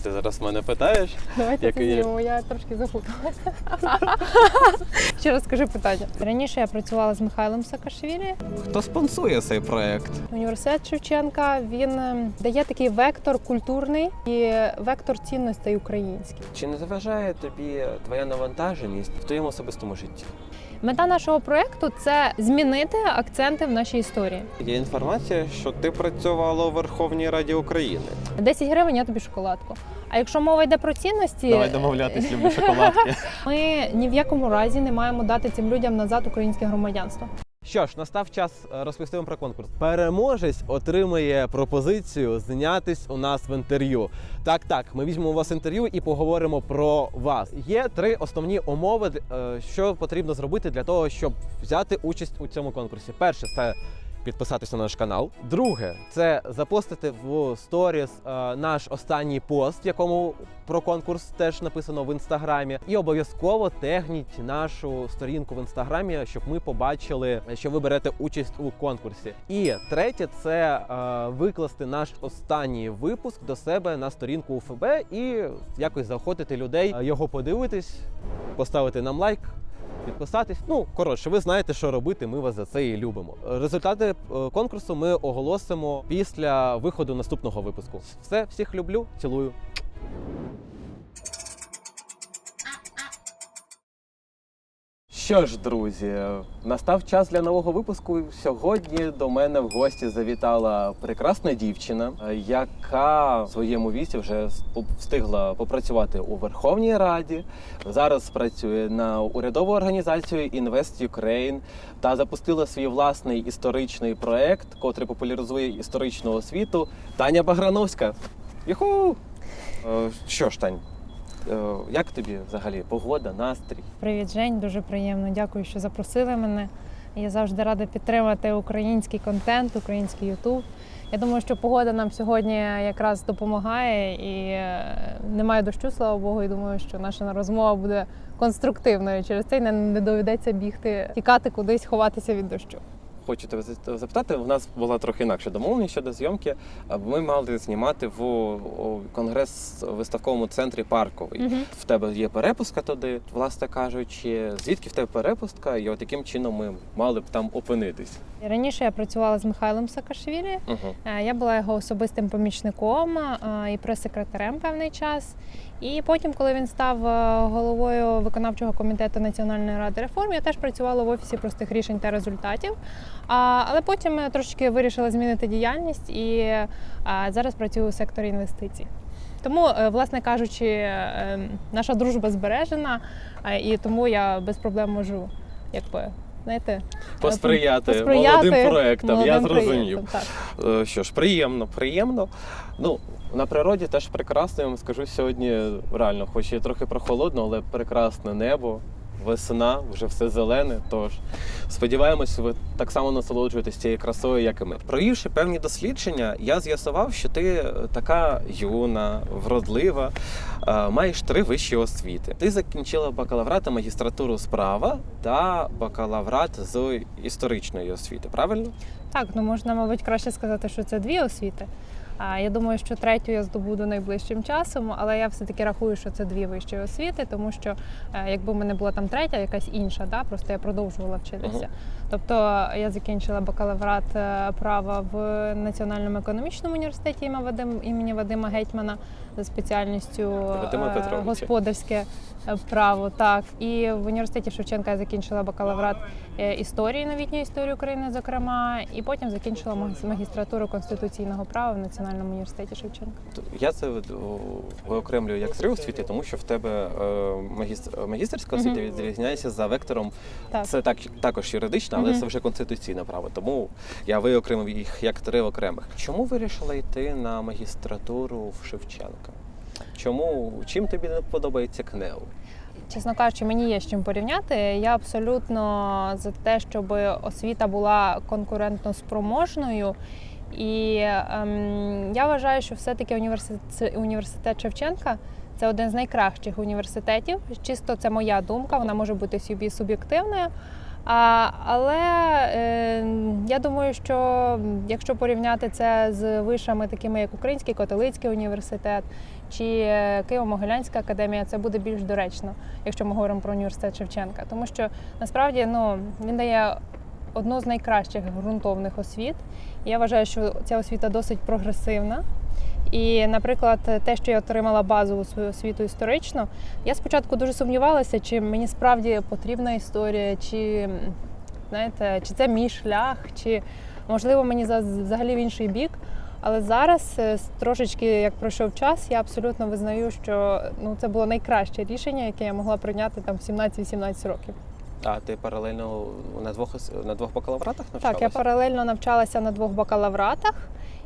ти зараз мене питаєш? Давайте Як це є? знімемо, я трошки запуталася. Ще раз скажи питання. Раніше я працювала з Михайлом Саакашвілі. Хто спонсує цей проект? Університет Шевченка, він дає такий вектор культурний і вектор цінностей українських. Чи не заважає тобі твоя навантаженість в твоєму особистому житті? Мета нашого проєкту – це змінити акценти в нашій історії. Є інформація, що ти працювала у Верховній Раді України. 10 гривень, я тобі шоколадку. А якщо мова йде про цінності, Давай домовлятись, люблю шоколадки. ми ні в якому разі не маємо дати цим людям назад українське громадянство. Що ж, настав час розповісти вам про конкурс. Переможець отримає пропозицію знятись у нас в інтерв'ю. Так, ми візьмемо у вас інтерв'ю і поговоримо про вас. Є 3 основні умови, що потрібно зробити для того, щоб взяти участь у цьому конкурсі. Перше – це підписатися на наш канал. Друге – це запостити в сторіс наш останній пост, в якому про конкурс теж написано в інстаграмі. І обов'язково тегніть нашу сторінку в інстаграмі, щоб ми побачили, що ви берете участь у конкурсі. І третє – це викласти наш останній випуск до себе на сторінку УФБ і якось заохотити людей його подивитись, поставити нам лайк, підписатись. Коротше, ви знаєте, що робити, ми вас за це і любимо. Результати конкурсу ми оголосимо після виходу наступного випуску. Все, всіх люблю, цілую. Що ж, друзі, настав час для нового випуску. Сьогодні до мене в гості завітала прекрасна дівчина, яка в своєму віці вже встигла попрацювати у Верховній Раді. Зараз працює на урядову організацію Invest Ukraine та запустила свій власний історичний проект, котрий популяризує історичну освіту. Таня Баграновська. Юху! Що ж, Тань? Як тобі взагалі погода, настрій? Привіт, Жень, дуже приємно. Дякую, що запросили мене. Я завжди рада підтримати український контент, український Ютуб. Я думаю, що погода нам сьогодні якраз допомагає і немає дощу, слава Богу, і думаю, що наша розмова буде конструктивною. Через це не доведеться бігти, тікати кудись, ховатися від дощу. Хочу тебе запитати, в нас була трохи інакша домовленість щодо зйомки. Ми мали знімати в конгрес-виставковому центрі Парковий. Угу. В тебе є перепустка туди, власне кажучи. Звідки в тебе перепустка? І яким чином ми мали б там опинитись? Раніше я працювала з Михайлом Саакашвілі. Я була його особистим помічником і прес-секретарем певний час. І потім, коли він став головою виконавчого комітету Національної ради реформ, я теж працювала в Офісі простих рішень та результатів. Але потім трошки вирішила змінити діяльність і зараз працюю у секторі інвестицій. Тому, власне кажучи, наша дружба збережена, і тому я без проблем можу, знаєте, посприяти молодим проектам, я зрозумів. Що ж, приємно. На природі теж прекрасно, я вам скажу, сьогодні реально, хоч і трохи прохолодно, але прекрасне небо, весна, вже все зелене, тож сподіваємось, ви так само насолоджуєтесь цією красою, як і ми. Провівши певні дослідження, я з'ясував, що ти така юна, вродлива, маєш 3 вищі освіти. Ти закінчила бакалаврат та магістратуру з права та бакалаврат з історичної освіти, правильно? Так, можна, мабуть, краще сказати, що це 2 освіти. Я думаю, що 3-ю я здобуду найближчим часом, але я все-таки рахую, що це 2 вищі освіти, тому що якби в мене була там 3-я, якась інша, просто я продовжувала вчитися. Тобто я закінчила бакалаврат права в Національному економічному університеті імені Вадима Гетьмана за спеціальністю господарське право. Так. І в університеті Шевченка я закінчила бакалаврат історії, новітньої історії України, зокрема, і потім закінчила магістратуру конституційного права в Національному університеті Шевченка. Я це виокремлюю як 3 освіти, тому що в тебе магістерська освіта відрізняється за вектором. Так. Це також юридична, але це вже конституційне право, тому я виокремив їх як 3 окремих. Чому вирішила йти на магістратуру в Шевченка? Чим тобі не подобається КНЕУ? Чесно кажучи, мені є з чим порівняти. Я абсолютно за те, щоб освіта була конкурентно спроможною. І я вважаю, що все-таки університет Шевченка – це один з найкращих університетів. Чисто це моя думка, вона може бути суб'єктивною. Але я думаю, що якщо порівняти це з вишами, такими як Український католицький університет чи Києво-Могилянська академія, це буде більш доречно, якщо ми говоримо про університет Шевченка. Тому що насправді він дає одну з найкращих ґрунтовних освіт. Я вважаю, що ця освіта досить прогресивна. І, наприклад, те, що я отримала базову свою освіту історичну, я спочатку дуже сумнівалася, чи мені справді потрібна історія, чи це мій шлях, чи, можливо, мені взагалі в інший бік. Але зараз, трошечки як пройшов час, я абсолютно визнаю, що це було найкраще рішення, яке я могла прийняти там в 17-18 років. А ти паралельно на двох бакалавратах навчалася? Так, я паралельно навчалася на 2 бакалавратах.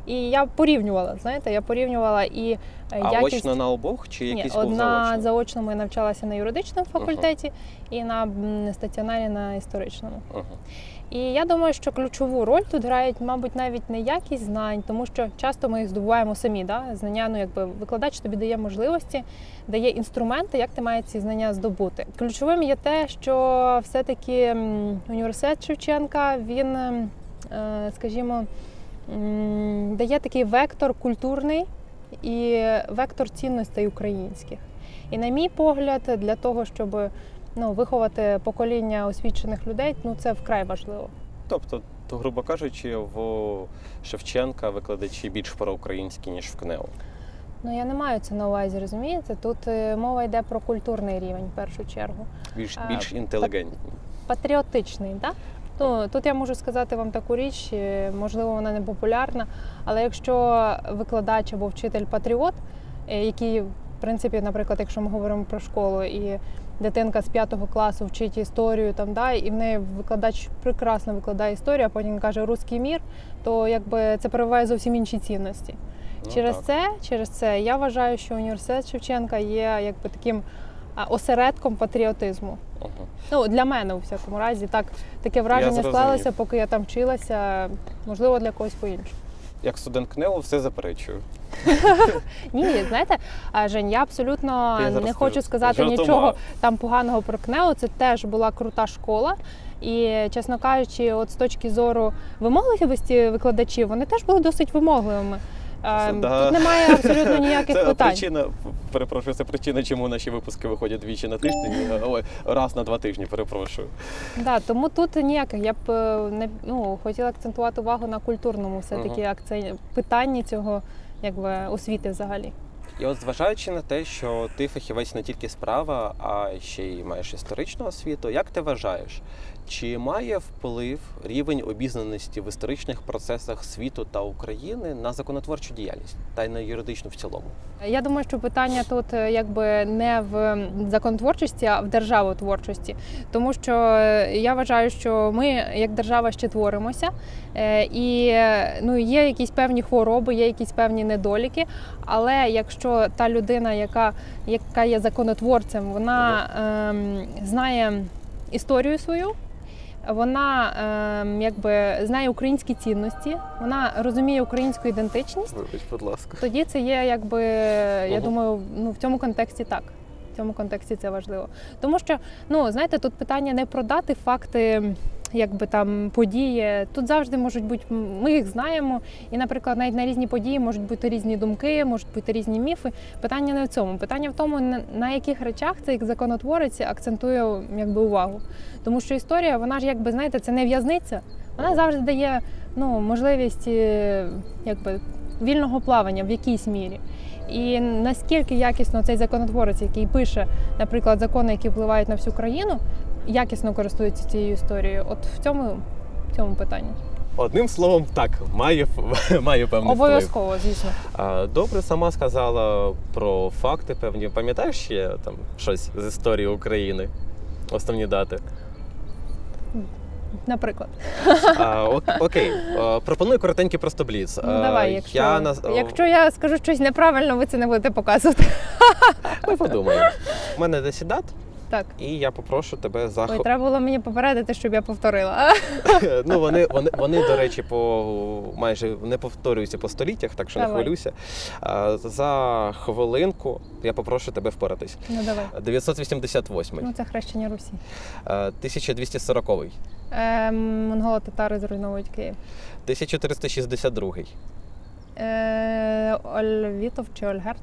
І я порівнювала, і якість... очно на обох чи якийсь був одна заочно? заочному я навчалася на юридичному факультеті і на стаціонарі на історичному. І я думаю, що ключову роль тут грають, мабуть, навіть не якість знань, тому що часто ми їх здобуваємо самі. Знання, викладач тобі дає можливості, дає інструменти, як ти маєш ці знання здобути. Ключовим є те, що все-таки університет Шевченка, він, скажімо, дає такий вектор культурний і вектор цінностей українських. І, на мій погляд, для того, щоб виховати покоління освічених людей, це вкрай важливо. Тобто, грубо кажучи, в Шевченка викладачі більш проукраїнські, ніж в КНЕУ? Я не маю це на увазі, розумієте? Тут мова йде про культурний рівень, в першу чергу. Більш інтелігентні. Патріотичний, так? Тут я можу сказати вам таку річ, можливо, вона не популярна, але якщо викладач або вчитель патріот, який, в принципі, наприклад, якщо ми говоримо про школу, і дитинка з 5 класу вчить історію, і в неї викладач прекрасно викладає історію, а потім каже «русський мір», то це прививає зовсім інші цінності. Через це я вважаю, що університет Шевченка є таким осередком патріотизму. Для мене, у всякому разі, таке враження склалося, поки я там вчилася, можливо, для когось по-іншому. Як студент КНЕУ все заперечую. Ні, знаєте, Жень, я абсолютно не хочу сказати нічого там поганого про КНЕУ, це теж була крута школа. І, чесно кажучи, з точки зору вимогливості викладачів, вони теж були досить вимогливими. Тут немає абсолютно ніяких питань. Це причина, чому наші випуски виходять двічі на тиждень, раз на 2 тижні, перепрошую. Тому тут ніяких. Я б хотіла акцентувати увагу на культурному все-таки питанні цього освіти взагалі. І зважаючи на те, що ти фахівець не тільки з права, а ще й маєш історичну освіту, як ти вважаєш, чи має вплив рівень обізнаності в історичних процесах світу та України на законотворчу діяльність та й на юридичну в цілому? Я думаю, що питання тут не в законотворчості, а в державотворчості. Тому що я вважаю, що ми як держава ще творимося, і є якісь певні хвороби, є якісь певні недоліки, але якщо та людина, яка є законотворцем, вона знає історію свою, вона знає українські цінності, вона розуміє українську ідентичність. Вибач, будь ласка. Тоді це є, я думаю, в цьому контексті так. В цьому контексті це важливо. Тому що, знаєте, тут питання не продати факти, події. Тут завжди можуть бути, ми їх знаємо, і, наприклад, навіть на різні події можуть бути різні думки, можуть бути різні міфи. Питання не в цьому. Питання в тому, на яких речах цей законотворець акцентує увагу. Тому що історія, вона ж, знаєте, це не в'язниця. Вона завжди дає, можливість, вільного плавання в якійсь мірі. І наскільки якісно цей законотворець, який пише, наприклад, закони, які впливають на всю країну, якісно користується цією історією, в цьому питанні. Одним словом, так, має певний вплив. Обов'язково, звісно. Добре, сама сказала про факти певні. Пам'ятаєш ще там щось з історії України? Основні дати? Наприклад. Окей, пропоную коротенький просто бліц. Давай, якщо я скажу щось неправильно, ви це не будете показувати. Ми подумаємо. У мене 10 дат. Так. І я попрошу тебе за Ой, треба було мені попередити, щоб я повторила. Ну, вони, до речі, майже не повторюються по століттях, так що не Давай. хвилюйся. За хвилинку я попрошу тебе впоратись. Ну давай. 988, Ну це хрещення Русі. 1240, Монголо-татари зруйновують Київ. 1462, Ольвітов чи Ольгерт?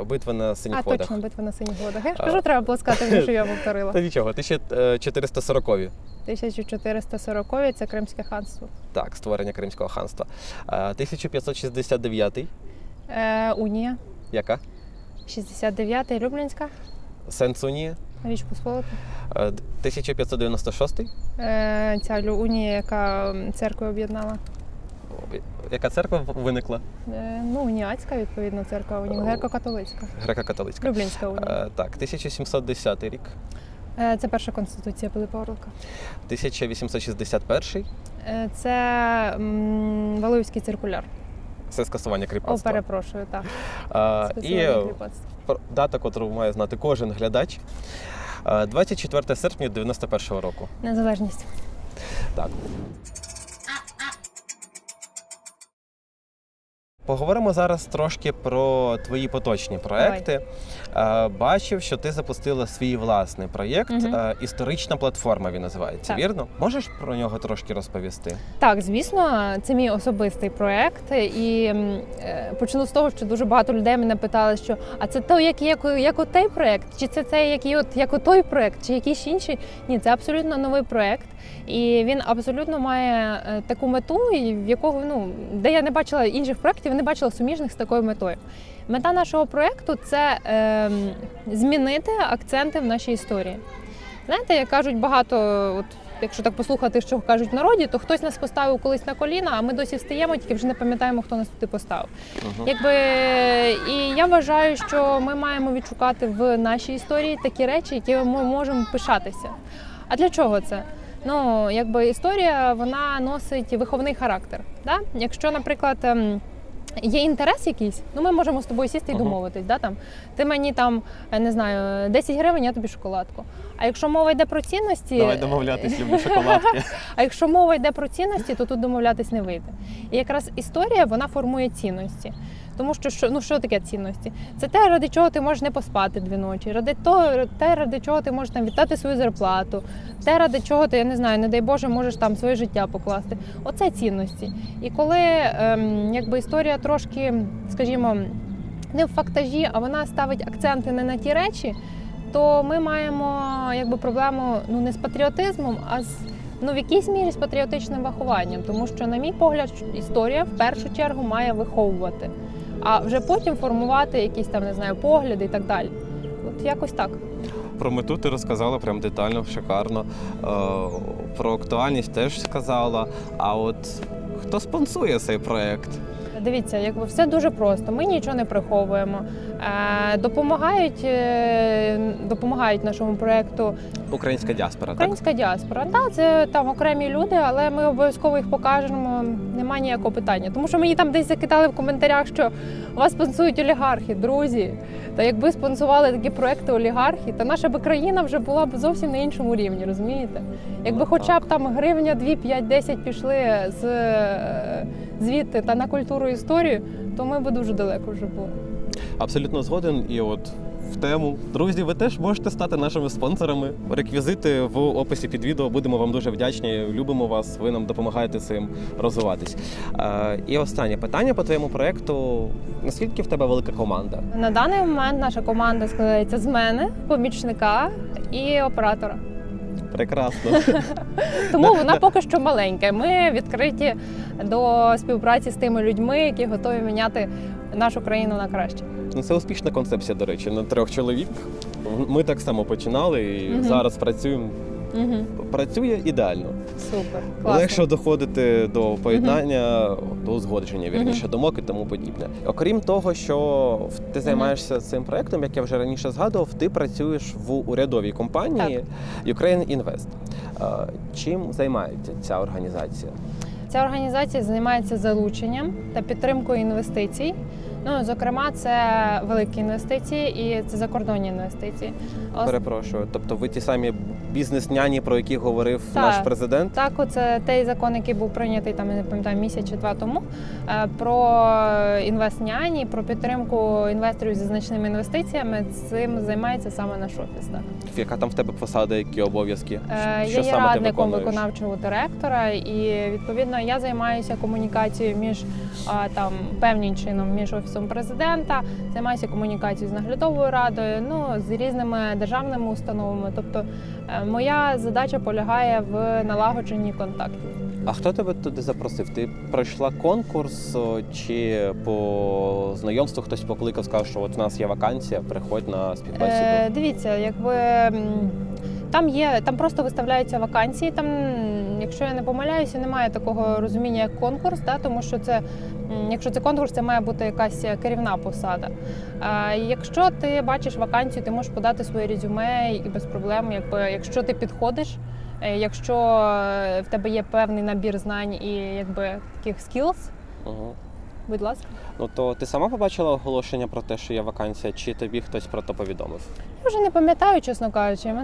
битва на Синіх А, водах. точно, битва на Синіх водах. Я ж кажу, треба було сказати мені, що я повторила. Та нічого, 1440. 1440 – це Кримське ханство. Так, створення Кримського ханства. 1569, Унія. яка? 69-й Люблінська. Сен-Сунія. Річ Посполита. 1596, Ця унія, яка церкву об'єднала. яка церква виникла? Ну, уніатська, відповідно, церква, греко-католицька. Греко-католицька. Люблінська унія. Так, 1710 рік, Це перша конституція Пилипа Орлика. 1861, Це Валуївський циркуляр. це скасування О, кріпацтва. перепрошую, так. І Скасування кріпацтва. дата, яку має знати кожен глядач. 24 серпня 91 року. Незалежність. Так. Поговоримо зараз трошки про твої поточні проекти. Бачив, що ти запустила свій власний проєкт. Історична платформа він називається, Так. вірно? Можеш про нього трошки розповісти? Так, звісно, це мій особистий проєкт. І почну з того, що дуже багато людей мене питали, що а це той, як отей проєкт? Чи це цей, як отой проєкт, чи якийсь інший? Ні, це абсолютно новий проєкт. І він абсолютно має таку мету, в якого, де я не бачила інших проєктів, не бачила суміжних з такою метою. Мета нашого проєкту – це змінити акценти в нашій історії. Знаєте, як кажуть багато, от, якщо так послухати, що кажуть в народі, то хтось нас поставив колись на коліна, а ми досі встаємо, тільки вже не пам'ятаємо, хто нас туди поставив. І я вважаю, що ми маємо відшукати в нашій історії такі речі, які ми можемо пишатися. А для чого це? Історія, вона носить виховний характер. Да? Якщо, наприклад, є інтерес якийсь, ми можемо з тобою сісти і домовитись. Да? Ти мені не знаю, 10 гривень, я тобі шоколадку. А якщо мова йде про цінності... Давай домовлятись, люблю шоколадки. А якщо мова йде про цінності, то тут домовлятись не вийде. І якраз історія, вона формує цінності. Тому що, що таке цінності? Це те, ради чого ти можеш не поспати 2 ночі, ради чого ти можеш віддати свою зарплату, те, ради чого ти, я не знаю, не дай Боже, можеш своє життя покласти. Оце цінності. І коли історія трошки, скажімо, не в фактажі, а вона ставить акценти не на ті речі, то ми маємо проблему не з патріотизмом, а в якійсь мірі з патріотичним вихованням. Тому що, на мій погляд, історія в першу чергу має виховувати, а вже потім формувати якісь погляди і так далі. От якось так. Про мету ти розказала прям детально, шикарно. Про актуальність теж сказала. А от хто спонсує цей проєкт? Дивіться, все дуже просто. Ми нічого не приховуємо. Допомагають нашому проєкту Українська діаспора, Українська діаспора. Так, це окремі люди, але ми обов'язково їх покажемо. Немає ніякого питання. Тому що мені десь закидали в коментарях, що вас спонсують олігархи, друзі. Та якби спонсували такі проекти олігархи, то наша країна вже була б зовсім на іншому рівні, розумієте? Якби хоча б гривня, 2, 5, 10 пішли звідти та на культуру і історію, то ми б дуже далеко вже були. Абсолютно згоден. І от в тему. Друзі, ви теж можете стати нашими спонсорами. Реквізити в описі під відео. Будемо вам дуже вдячні. Любимо вас, ви нам допомагаєте цим розвиватись. І останнє питання по твоєму проєкту. Наскільки в тебе велика команда? На даний момент наша команда складається з мене, помічника і оператора. Прекрасно. Тому вона поки що маленька. Ми відкриті до співпраці з тими людьми, які готові міняти нашу країну на краще. Це успішна концепція, до речі, на 3 чоловік. Ми так само починали і зараз працюємо. Працює ідеально. Супер, класно. Легше доходити до поєднання, до узгодження, вірніше, думок і тому подібне. Окрім того, що ти займаєшся цим проєктом, як я вже раніше згадував, ти працюєш в урядовій компанії Ukraine Invest. Чим займається ця організація? Ця організація займається залученням та підтримкою інвестицій Ну, зокрема, це великі інвестиції і це закордонні інвестиції. Перепрошую. Тобто ви ті самі бізнес-няні, про які говорив Так. наш президент? Так, оце той закон, який був прийнятий там, я не пам'ятаю, місяць чи два тому, про інвестняні, про підтримку інвесторів зі значними інвестиціями. Цим займається саме наш офіс. Так. Яка там в тебе посада, які обов'язки? Я Що є саме ти радником виконуєш? виконавчого директора, і відповідно я займаюся комунікацією між там певним чином між офісом президента, займаюся комунікацією з наглядовою радою, ну з різними державними установами. Тобто моя задача полягає в налагодженні контактів. А хто тебе туди запросив? Ти пройшла конкурс чи по знайомству хтось покликав, сказав, що от у нас є вакансія, приходь на співбесіду? Дивіться, якби там просто виставляються вакансії. Там, якщо я не помиляюся, немає такого розуміння як конкурс, тому що це, якщо це конкурс, це має бути якась керівна посада. Якщо ти бачиш вакансію, ти можеш подати своє резюме і без проблем, якщо ти підходиш. Якщо в тебе є певний набір знань і таких skills, Угу. будь ласка. Ну то ти сама побачила оголошення про те, що є вакансія, чи тобі хтось про це повідомив? Я вже не пам'ятаю, чесно кажучи.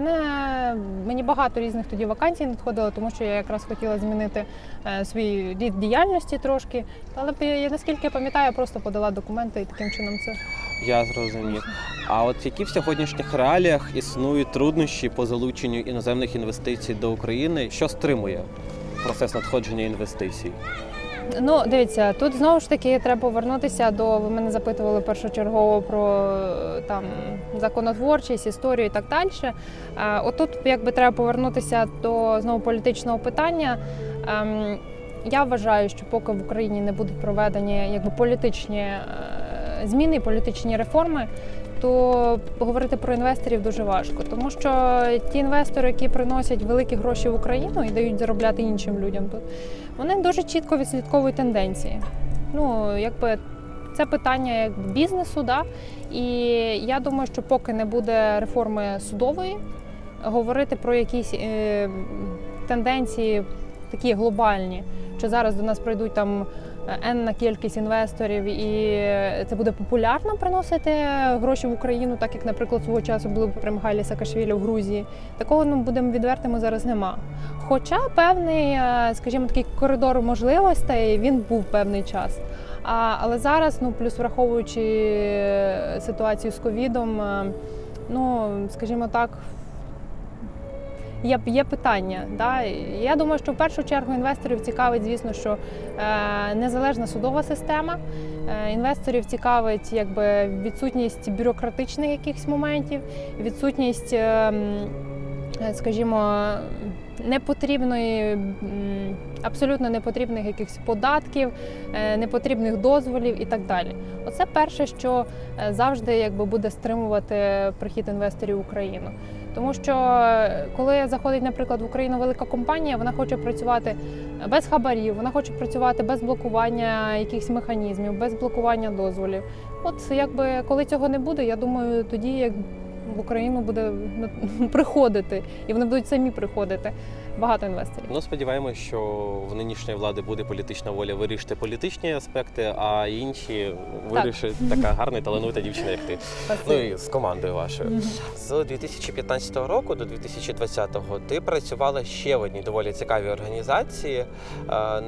Мені багато різних тоді вакансій надходило, тому що я якраз хотіла змінити свій рід діяльності трошки. Але наскільки я пам'ятаю, я просто подала документи і таким чином це. Я зрозумів. А от які в сьогоднішніх реаліях існують труднощі по залученню іноземних інвестицій до України? Що стримує процес надходження інвестицій? Ну, дивіться, тут знову ж таки треба повернутися ви мене запитували першочергово про там законотворчість, історію і так далі. Отут треба повернутися до знову політичного питання. Я вважаю, що поки в Україні не будуть проведені політичні зміни, політичні реформи, то говорити про інвесторів дуже важко. Тому що ті інвестори, які приносять великі гроші в Україну і дають заробляти іншим людям тут, вони дуже чітко відслідковують тенденції. Ну, це питання бізнесу, і я думаю, що поки не буде реформи судової, говорити про якісь тенденції такі глобальні, що зараз до нас прийдуть там енна кількість інвесторів, і це буде популярно приносити гроші в Україну, так як, наприклад, свого часу було при Михайлі Саакашвілі в Грузії. Такого, будемо відвертими, зараз нема. Хоча певний, скажімо, такий коридор можливостей, він був певний час. Але зараз, плюс враховуючи ситуацію з ковідом, скажімо так, є питання. Я думаю, що в першу чергу інвесторів цікавить, звісно, що незалежна судова система. Інвесторів цікавить відсутність бюрократичних якихось моментів, відсутність, скажімо, абсолютно непотрібних якихось податків, непотрібних дозволів і так далі. Оце перше, що завжди буде стримувати прихід інвесторів в Україну. Тому що коли заходить, наприклад, в Україну велика компанія, вона хоче працювати без хабарів, вона хоче працювати без блокування якихось механізмів, без блокування дозволів. Коли цього не буде, я думаю, тоді в Україну буде приходити, і вони будуть самі приходити. Багато інвесторів. Сподіваємось, що в нинішньої влади буде політична воля вирішити політичні аспекти, а інші вирішить така гарна і талановита дівчина, як ти. І з командою вашою. З 2015 року до 2020-го ти працювала ще в одній доволі цікавій організації.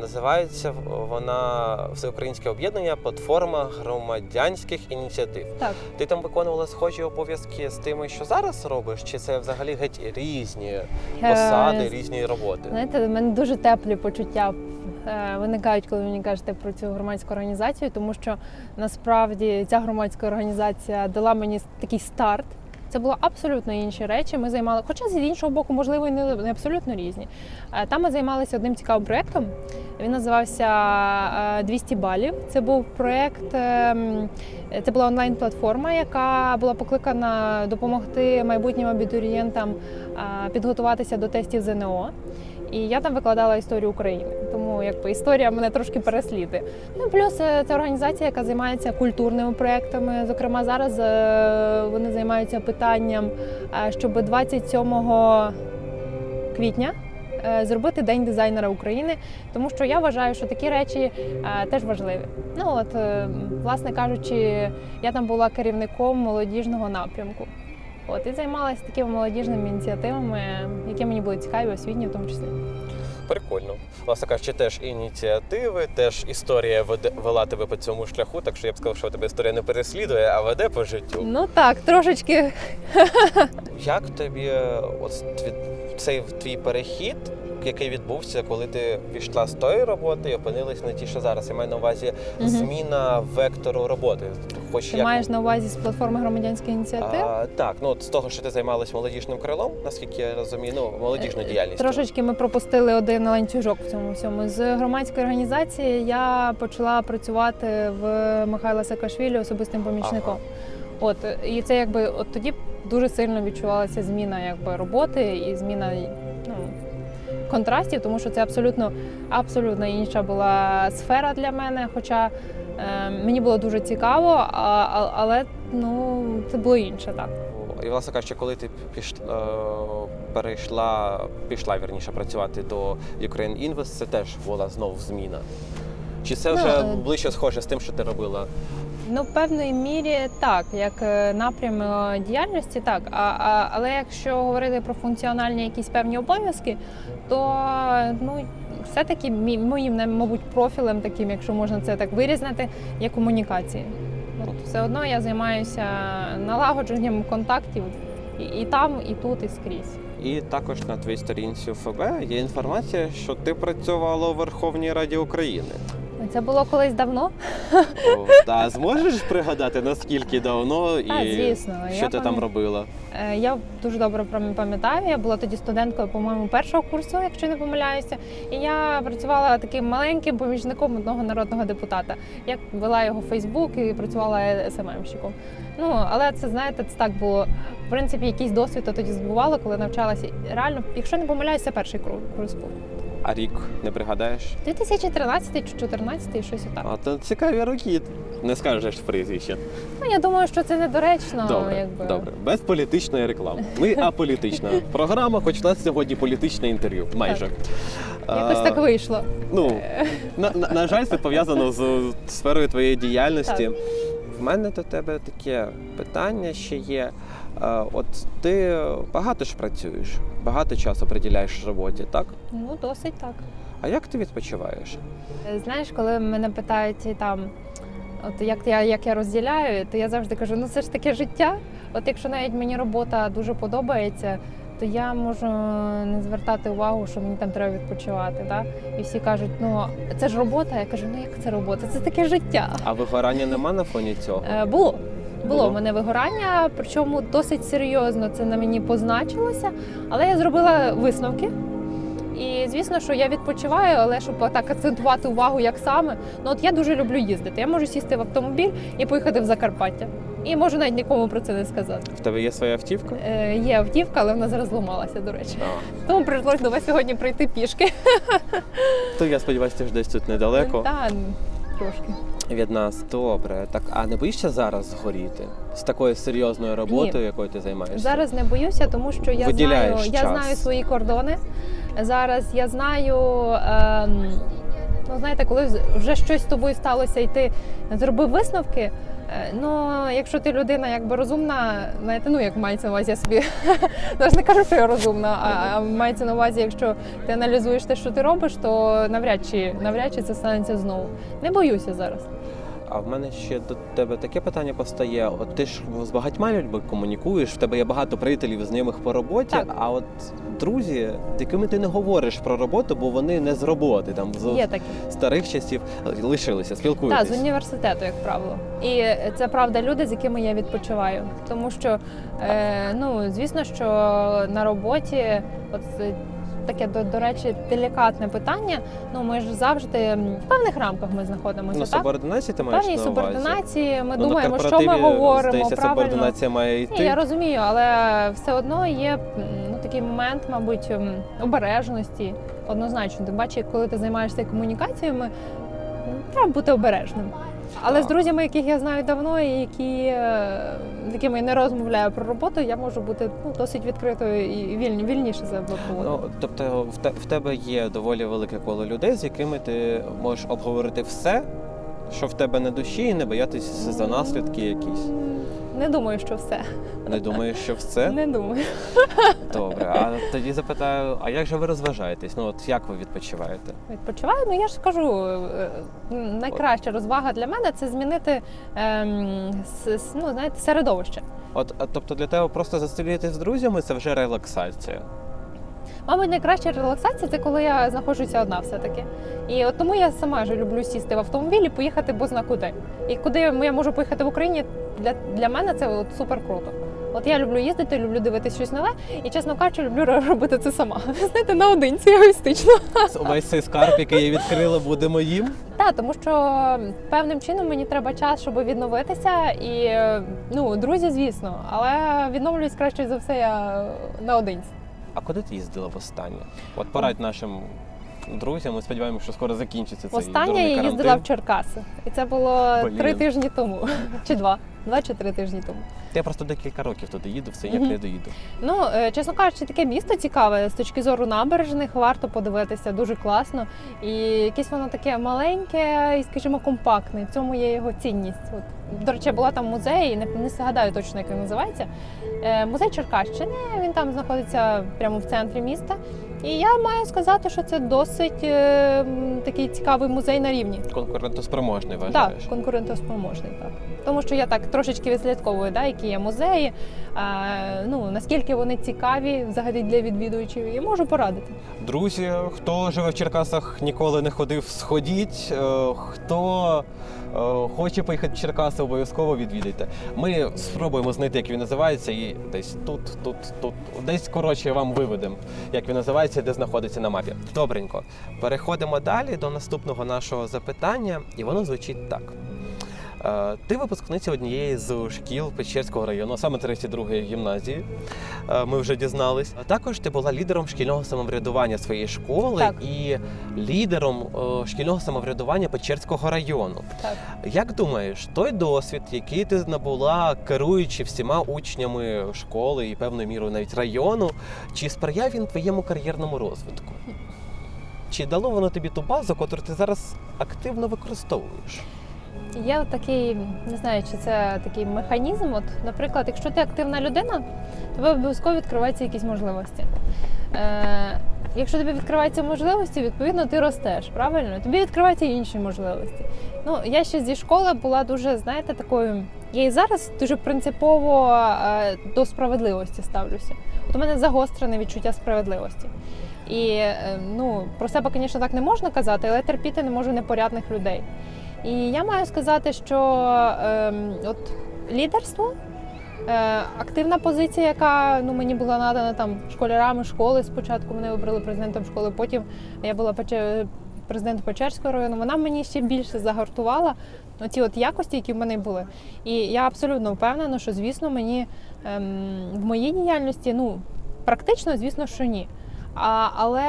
Називається вона Всеукраїнське об'єднання «Платформа громадянських ініціатив». Так. Ти там виконувала схожі обов'язки з тими, що зараз робиш? Чи це взагалі геть різні посади, різні роботи? Знаєте, в мене дуже теплі почуття виникають, коли мені кажете про цю громадську організацію, тому що насправді ця громадська організація дала мені такий старт. Це були абсолютно інші речі. Ми займалися, хоча з іншого боку, можливо, і не абсолютно різні. Там ми займалися одним цікавим проєктом. Він називався «200 балів». Це був проєкт, це була онлайн-платформа, яка була покликана допомогти майбутнім абітурієнтам підготуватися до тестів ЗНО. І я там викладала історію України, тому історія мене трошки переслідує. Плюс це організація, яка займається культурними проєктами. Зокрема, зараз вони займаються питанням, щоб 27 квітня зробити День дизайнера України, тому що я вважаю, що такі речі теж важливі. Ну от, власне кажучи, я там була керівником молодіжного напрямку. От, і займалася такими молодіжними ініціативами, які мені були цікаві, освітні в тому числі. Прикольно. Власне кажучи, теж ініціативи, теж історія вела тебе по цьому шляху, так що я б сказав, що тебе історія не переслідує, а веде по життю. Ну так, трошечки. Як тобі цей твій перехід, який відбувся, коли ти пішла з тої роботи і опинилась на тій, що зараз? Я маю на увазі зміна вектору роботи. Ти маєш на увазі з платформи громадянських ініціатив? Так, ну з того, що ти займалась молодіжним крилом, наскільки я розумію, молодіжною діяльністю. Трошечки ми пропустили один ланцюжок в цьому всьому. З громадської організації я почала працювати в Михайла Саакашвілі особистим помічником. От, і це якби от тоді дуже сильно відчувалася зміна роботи і зміна контрастів, тому що це абсолютно інша була сфера для мене, хоча мені було дуже цікаво, але це було інше, так. І, власне кажучи, коли ти пішла працювати до Ukraine Invest, це теж була знову зміна? Чи це вже ближче схоже з тим, що ти робила? Ну, в певної мірі так, як напрям діяльності, так. Але якщо говорити про функціональні якісь певні обов'язки, то все-таки моїм, мабуть, профілем таким, якщо можна це так вирізнити, є комунікації. Все одно я займаюся налагодженням контактів і там, і тут, і скрізь. І також на твоїй сторінці у ФБ є інформація, що ти працювала у Верховній Раді України. Це було колись давно. Та зможеш пригадати, наскільки давно і звісно. Що ти там робила? Я дуже добре пам'ятаю, я була тоді студенткою, по-моєму, першого курсу, якщо не помиляюся. І я працювала таким маленьким помічником одного народного депутата. Я вела його в Фейсбук і працювала СММщиком. Але це, знаєте, це так було. В принципі, якийсь досвід тоді здобувала, коли навчалася. Реально, якщо не помиляюся, це перший курс був. А рік не пригадаєш? 2013 чи 2014, щось отак. А то цікаві роки. Не скажеш прізвище. Я думаю, що це недоречно. Добре. Без політичної реклами. Ми аполітична програма, хоч у нас сьогодні політичне інтерв'ю. Майже. Якось так вийшло. На жаль, це пов'язано з сферою твоєї діяльності. Так. В мене до тебе таке питання ще є. От ти багато ж працюєш, багато часу приділяєш роботі, так? Досить так. А як ти відпочиваєш? Знаєш, коли мене питають як я розділяю, то я завжди кажу, це ж таке життя. От якщо навіть мені робота дуже подобається, то я можу не звертати увагу, що мені там треба відпочивати. Так? І всі кажуть, це ж робота. Я кажу, як це робота? Це таке життя. А вигорання нема на фоні цього? Було в мене вигорання, причому досить серйозно це на мені позначилося, але я зробила висновки. І, звісно, що я відпочиваю, але щоб так акцентувати увагу, як саме. Я дуже люблю їздити. Я можу сісти в автомобіль і поїхати в Закарпаття. І можу навіть нікому про це не сказати. В тебе є своя автівка? Є автівка, але вона зараз зламалася, до речі. Тому прийшлося до вас сьогодні прийти пішки. То я сподіваюся, ти ж десь тут недалеко. Так, трошки. Від нас. Добре. Так, а не боїшся зараз згоріти? З такою серйозною роботою, якою ти займаєшся? Зараз не боюся, тому що я знаю свої кордони. Зараз я знаю, коли вже щось з тобою сталося і ти зробив висновки, якщо ти людина розумна, як мається на увазі, я собі навіть не кажу, що я розумна, а мається на увазі, якщо ти аналізуєш те, що ти робиш, то навряд чи це станеться знову. Не боюся зараз. А в мене ще до тебе таке питання постає. От ти ж з багатьма людьми комунікуєш, в тебе є багато приятелів, знайомих по роботі, так. А от друзі, з якими ти не говориш про роботу, бо вони не з роботи, там з старих часів лишилися, спілкуєтесь. Так, з університету, як правило. І це правда люди, з якими я відпочиваю. Тому що, звісно, що на роботі таке, до речі, делікатне питання. Ми ж завжди в певних рамках ми знаходимося. Субординації ти маєш на увазі? Певні субординації, ми думаємо, що ми говоримо, здається, правильно. Субординація має йти. Ні, я розумію, але все одно є такий момент, мабуть, обережності. Однозначно, ти бачиш, коли ти займаєшся комунікаціями, треба бути обережним. Але з друзями, яких я знаю давно, і з якими я не розмовляю про роботу, я можу бути досить відкритою і вільніше себе поводити. Ну, тобто в тебе є доволі велике коло людей, з якими ти можеш обговорити все, що в тебе на душі, і не боятися за наслідки якісь. Не думаю, що все. Не думаєш, що все? Не думаю. Добре, а тоді запитаю, а як же ви розважаєтесь? Ну от як ви відпочиваєте? Відпочиваю, я ж кажу, найкраща розвага для мене це змінити середовище. Тобто для тебе просто застрілитися з друзями це вже релаксація. Мабуть, найкраща релаксація – це коли я знаходжуся одна все-таки. І от тому я сама ж люблю сісти в автомобіль і поїхати бозна куди. І куди я можу поїхати в Україні, для мене це супер круто. От я люблю їздити, люблю дивитися щось нове і, чесно кажучи, люблю робити це сама. Знаєте, наодинці, егоїстично. Увесь цей скарб, який я відкрила, буде моїм? Так, тому що певним чином мені треба час, щоб відновитися. І, друзі, звісно, але відновлююсь краще за все я наодинці. А куди ти їздила востаннє? От порадь нашим друзям, ми сподіваємося, що скоро закінчиться цей Останнє дурний я карантин. їздила в Черкаси. І це було Блін. 3 тижні тому. Чи 2 чи 3 тижні тому. Я просто декілька років туди їду, все ніяк не доїду. Ну, чесно кажучи, таке місто цікаве. З точки зору набережних варто подивитися, дуже класно. І якесь воно таке маленьке і, скажімо, компактне. В цьому є його цінність. От, до речі, я була там в музеї, не згадаю точно, як він називається. Музей Черкащини, він там знаходиться прямо в центрі міста. І я маю сказати, що це досить такий цікавий музей на рівні. Конкурентоспроможний, вважаєш? Так, конкурентоспроможний, так. Тому що я так трошечки відслідковую, які є музеї, наскільки вони цікаві взагалі для відвідувачів, і можу порадити. Друзі, хто живе в Черкасах, ніколи не ходив, сходіть. Хто хоче поїхати в Черкаси, обов'язково відвідайте. Ми спробуємо знайти, як він називається, і десь тут. Десь, коротше, вам виведемо, як він називається, де знаходиться на мапі. Добренько. Переходимо далі до наступного нашого запитання, і воно звучить так. Ти випускниця однієї з шкіл Печерського району, саме 32-ї гімназії, ми вже дізнались. Також ти була лідером шкільного самоврядування своєї школи. Так. І лідером шкільного самоврядування Печерського району. Так. Як думаєш, той досвід, який ти набула, керуючи всіма учнями школи і певною мірою навіть району, чи сприяв він твоєму кар'єрному розвитку? Чи дало воно тобі ту базу, яку ти зараз активно використовуєш? Є такий, не знаю, чи це такий механізм. От, наприклад, якщо ти активна людина, тобі обов'язково відкриваються якісь можливості. Якщо тобі відкриваються можливості, відповідно, ти ростеш, правильно? Тобі відкриваються інші можливості. Я ще зі школи була дуже, знаєте, такою, я і зараз дуже принципово до справедливості ставлюся. От у мене загострене відчуття справедливості. І, про себе, звісно, так не можна казати, але терпіти не можу непорядних людей. І я маю сказати, що от лідерство, активна позиція, яка мені була надана там школярами школи, спочатку мене вибрали президентом школи, потім я була президентом Печерського району, вона мені ще більше загартувала оці от якості, які в мене були. І я абсолютно впевнена, що, звісно, мені в моїй діяльності, практично, звісно, що ні. Але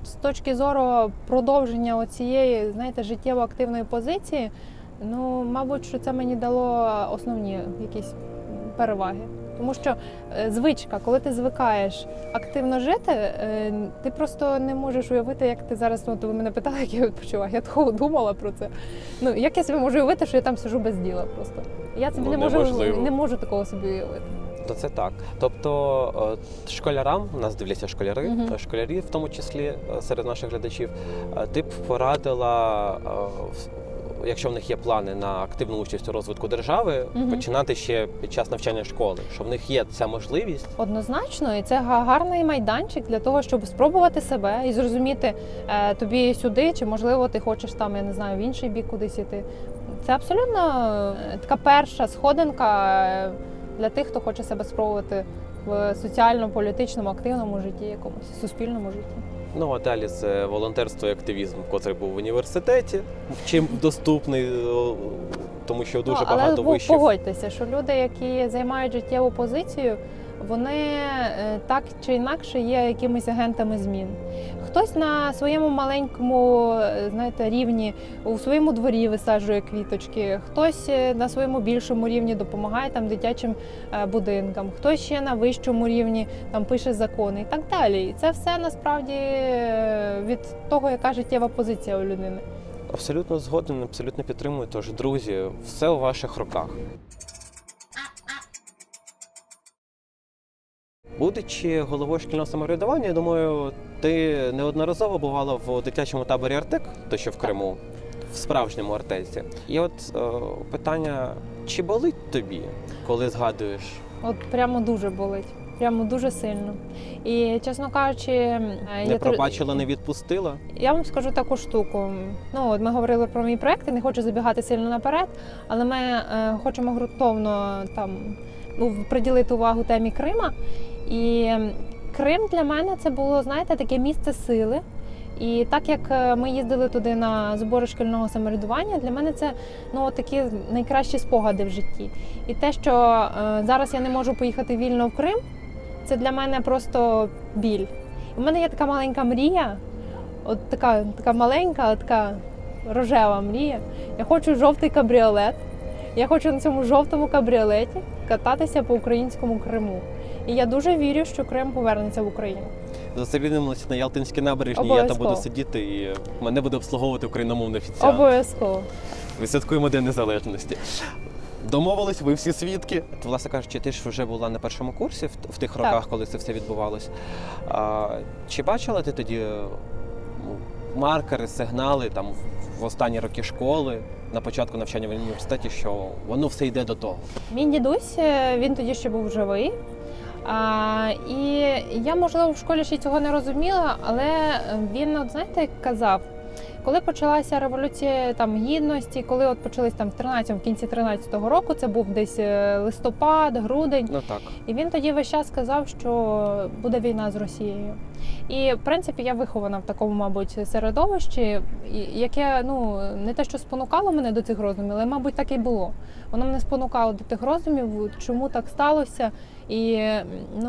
з точки зору продовження оцієї, знаєте, життєво активної позиції, мабуть, що це мені дало основні якісь переваги. Тому що звичка, коли ти звикаєш активно жити, ти просто не можеш уявити, як ти зараз, ви мене питали, як я відпочиваю, я того думала про це. Як я собі можу уявити, що я там сиджу без діла просто. Я собі не можу такого собі уявити. То це так. Тобто школярам, нас дивляться школяри, школярі в тому числі серед наших глядачів, ти б порадила, якщо в них є плани на активну участь у розвитку держави, починати ще під час навчання школи, що в них є ця можливість? Однозначно, і це гарний майданчик для того, щоб спробувати себе і зрозуміти, тобі сюди, чи можливо ти хочеш там, я не знаю, в інший бік кудись іти. Це абсолютно така перша сходинка для тих, хто хоче себе спробувати в соціально-політичному, активному житті, якомусь суспільному житті. А далі це волонтерство і активізм, котрий був в університеті, чим доступний, тому що дуже багато але вишів. погодьтеся, що люди, які займають життєву позицію, вони так чи інакше є якимись агентами змін. Хтось на своєму маленькому, знаєте, рівні у своєму дворі висаджує квіточки, хтось на своєму більшому рівні допомагає там дитячим будинкам, хтось ще на вищому рівні там пише закони і так далі. І це все насправді від того, яка життєва позиція у людини. Абсолютно згоден, абсолютно підтримую. Тож, друзі, все у ваших руках. Будучи головою шкільного самоврядування, я думаю, ти неодноразово бувала в дитячому таборі «Артек», то що в Криму, в справжньому Артезі. І от питання, чи болить тобі, коли згадуєш? От прямо дуже болить. Прямо дуже сильно. І, чесно кажучи, Не пробачила, не відпустила? Я вам скажу таку штуку. Ну, от ми говорили про мій проект, не хочу забігати сильно наперед, але ми хочемо ґрунтовно там приділити увагу темі Крима. І Крим для мене це було, знаєте, таке місце сили. І так як ми їздили туди на збори шкільного самоврядування, для мене це такі найкращі спогади в житті. І те, що зараз я не можу поїхати вільно в Крим, це для мене просто біль. У мене є така маленька мрія, от така маленька, така рожева мрія. Я хочу жовтий кабріолет. Я хочу на цьому жовтому кабріолеті кататися по українському Криму. І я дуже вірю, що Крим повернеться в Україну. Зустрінемося на Ялтинській набережні, я там буду сидіти і мене буде обслуговувати україномовний офіціант. Обов'язково. Відсвяткуємо День Незалежності. Домовились, ви всі свідки. Власне кажучи, ти ж вже була на першому курсі в тих роках, коли це все відбувалось. Чи бачила ти тоді маркери, сигнали там в останні роки школи, на початку навчання в університеті, що воно все йде до того? Мій дідусь, він тоді ще був живий. І я, можливо, в школі ще цього не розуміла, але він, от знаєте, як казав, коли почалася революція там гідності, коли от почались там в кінці 13-го року, це був десь листопад, грудень. Ну так. І він тоді весь час сказав, що буде війна з Росією. І, в принципі, я вихована в такому, мабуть, середовищі, яке, не те, що спонукало мене до цих роздумів, але, мабуть, так і було. Воно мене спонукало до тих роздумів, чому так сталося і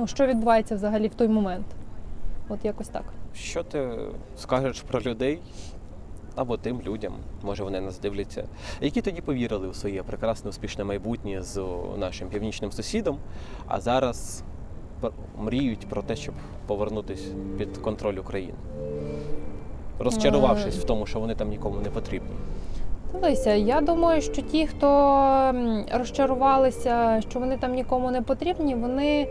що відбувається взагалі в той момент. От якось так. Що ти скажеш про людей, або тим людям, може вони нас дивляться, які тоді повірили у своє прекрасне, успішне майбутнє з нашим північним сусідом, а зараз мріють про те, щоб повернутися під контроль України, розчарувавшись в тому, що вони там нікому не потрібні? Дивися, я думаю, що ті, хто розчарувалися, що вони там нікому не потрібні, вони,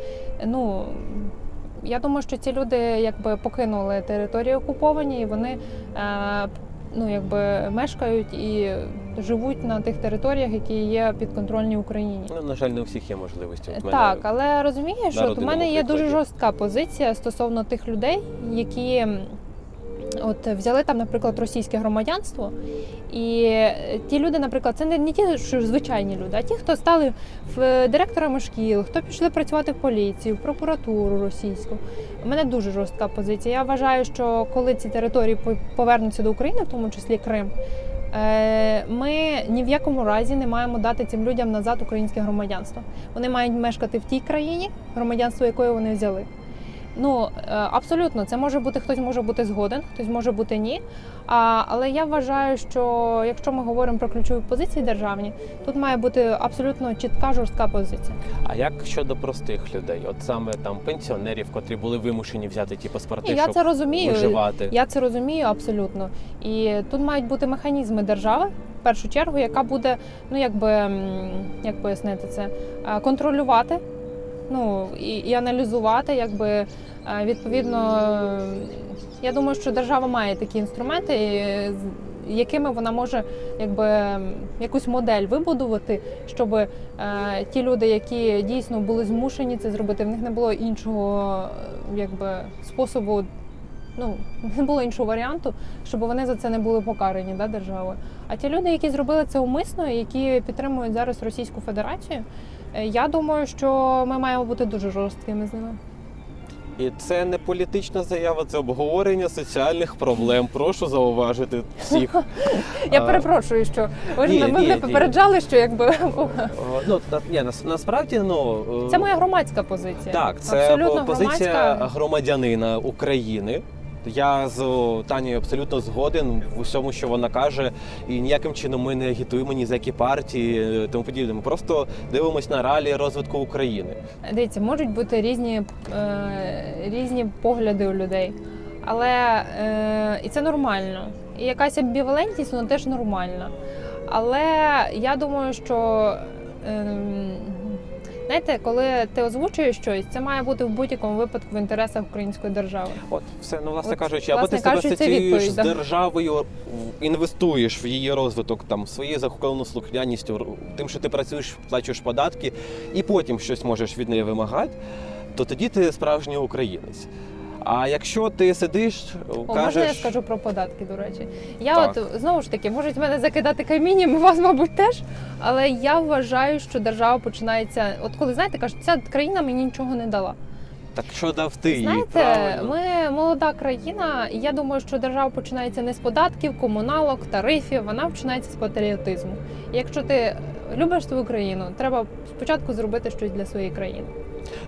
я думаю, що ці люди якби покинули території окуповані, і вони мешкають і живуть на тих територіях, які є підконтрольні Україні. На жаль, не у всіх є можливості. Так, але розумієш, от у мене є дуже жорстка позиція стосовно тих людей, які взяли там, наприклад, російське громадянство. І ті люди, наприклад, це не ті, що звичайні люди, а ті, хто стали директорами шкіл, хто пішли працювати в поліцію, в прокуратуру російську. У мене дуже жорстка позиція. Я вважаю, що коли ці території повернуться до України, в тому числі Крим, ми ні в якому разі не маємо дати цим людям назад українське громадянство. Вони мають мешкати в тій країні, громадянство якої вони взяли. Абсолютно, це може бути, хтось може бути згоден, хтось може бути ні. Але я вважаю, що якщо ми говоримо про ключові позиції державні, тут має бути абсолютно чітка, жорстка позиція. А як щодо простих людей? От саме там пенсіонерів, котрі були вимушені взяти ті паспорти, щоб це розумію. Виживати? Я це розумію абсолютно. І тут мають бути механізми держави, в першу чергу, яка буде, як пояснити це, контролювати. І аналізувати, відповідно, я думаю, що держава має такі інструменти, якими вона може якусь модель вибудувати, щоб ті люди, які дійсно були змушені це зробити, в них не було іншого способу, не було іншого варіанту, щоб вони за це не були покарані державою. А ті люди, які зробили це умисно, які підтримують зараз Російську Федерацію, я думаю, що ми маємо бути дуже жорсткими з ними. І це не політична заява, це обговорення соціальних проблем. Прошу зауважити всіх. Я перепрошую, що ви ж Ні, мене ні. попереджали, що якби Насправді, це моя громадська позиція. так, це абсолютно позиція громадська. громадянина України. Я з Танією абсолютно згоден в усьому, що вона каже, і ніяким чином ми не агітуємо ні за які партії, тому подібне. Ми просто дивимося на реалії розвитку України. Дивіться, можуть бути різні погляди у людей, але і це нормально. І якась амбівалентність, вона теж нормальна. Але я думаю, що знаєте, коли ти озвучуєш щось, це має бути в будь-якому випадку в інтересах української держави. От, все, власне От, кажучи, або ти власне себе кажучи, це асоціюєш з відповідь, да. державою, інвестуєш в її розвиток, там, своєю законну слухняністю, тим, що ти працюєш, плачеш податки, і потім щось можеш від неї вимагати, то тоді ти справжній українець. А якщо ти сидиш, Можна я кажеш... скажу про податки, до речі? Я Так. от, знову ж таки, можуть мене закидати камінням, і вас, мабуть, теж, але я вважаю, що держава починається, от коли, знаєте, кажуть, ця країна мені нічого не дала. Так що дав ти їй, Знаєте, правильно? ми молода країна, і я думаю, що держава починається не з податків, комуналок, тарифів, вона починається з патріотизму. І якщо ти любиш свою країну, треба спочатку зробити щось для своєї країни.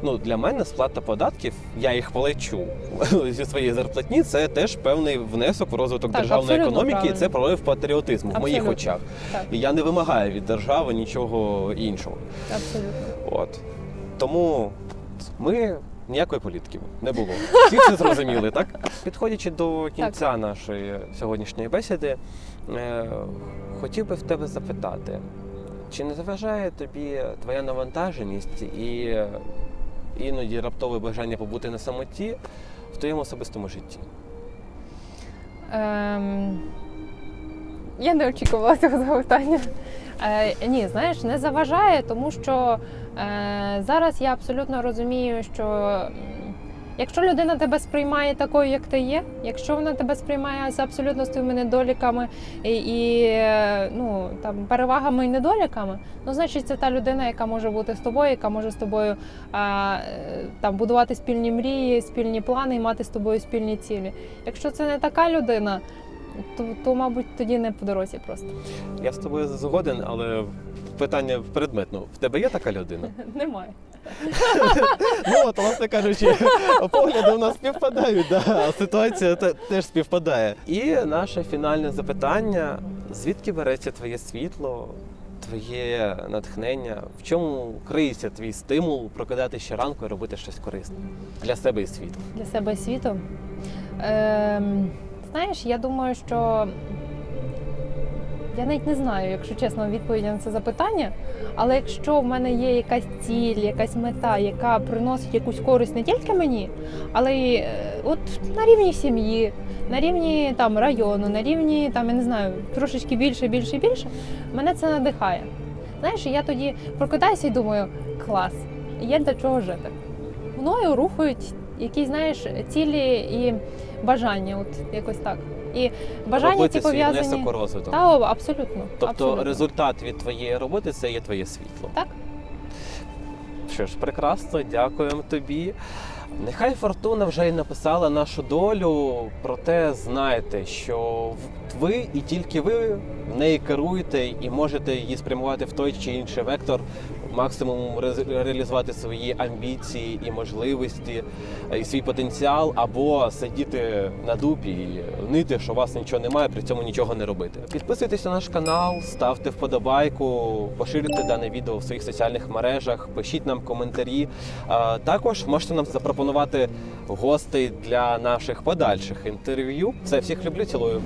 Ну, для мене сплата податків, я їх плачу зі своєї зарплатні, це теж певний внесок в розвиток Так, державної абсолютно економіки, і правильно. це прояв патріотизму в моїх Абсолютно. очах. Так, І я не вимагаю від держави нічого іншого. абсолютно. От. Тому ми ніякої політики не було. Всі це зрозуміли, так? Підходячи до кінця нашої сьогоднішньої бесіди, хотів би в тебе запитати, чи не заважає тобі твоя навантаженість і іноді раптове бажання побути на самоті в твоєму особистому житті? Я не очікувала цього запитання. Ні, знаєш, не заважає, тому що зараз я абсолютно розумію, що якщо людина тебе сприймає такою, як ти є, якщо вона тебе сприймає з абсолютно з твоїми недоліками і ну, там, перевагами і недоліками, ну, значить, це та людина, яка може бути з тобою, яка може з тобою там, будувати спільні мрії, спільні плани і мати з тобою спільні цілі. Якщо це не така людина, то мабуть, тоді не по дорозі просто. Я з тобою згоден, але питання предметно. В тебе є така людина? Немає. Ну от, власне кажучи, погляди у нас співпадають, да, а ситуація теж співпадає. І наше фінальне запитання: звідки береться твоє світло, твоє натхнення? В чому криється твій стимул прокидати щоранку і робити щось корисне для себе і світу? Для себе і світу? Знаєш, я думаю, що я навіть не знаю, якщо чесно, відповіді на це запитання, але якщо в мене є якась ціль, якась мета, яка приносить якусь користь не тільки мені, але й от на рівні сім'ї, на рівні там району, на рівні там, я не знаю, трошечки більше, мене це надихає. Знаєш, я тоді прокидаюся і думаю, клас, є для чого жити. Мною рухають якісь, знаєш, цілі і бажання, от якось так. І бажання Робити ці свій пов'язані. внесок у розвиток. Та, абсолютно. Тобто абсолютно. результат від твоєї роботи – це є твоє світло. Так. Що ж, прекрасно, дякуємо тобі. Нехай фортуна вже й написала нашу долю, проте знайте, що ви і тільки ви в неї керуєте і можете її спрямувати в той чи інший вектор, максимум реалізувати свої амбіції і можливості, і свій потенціал, або сидіти на дупі і нити, що у вас нічого немає, при цьому нічого не робити. Підписуйтесь на наш канал, ставте вподобайку, поширюйте дане відео в своїх соціальних мережах, пишіть нам коментарі. Також можете нам запропонувати гостей для наших подальших інтерв'ю. Все, всіх люблю, цілую.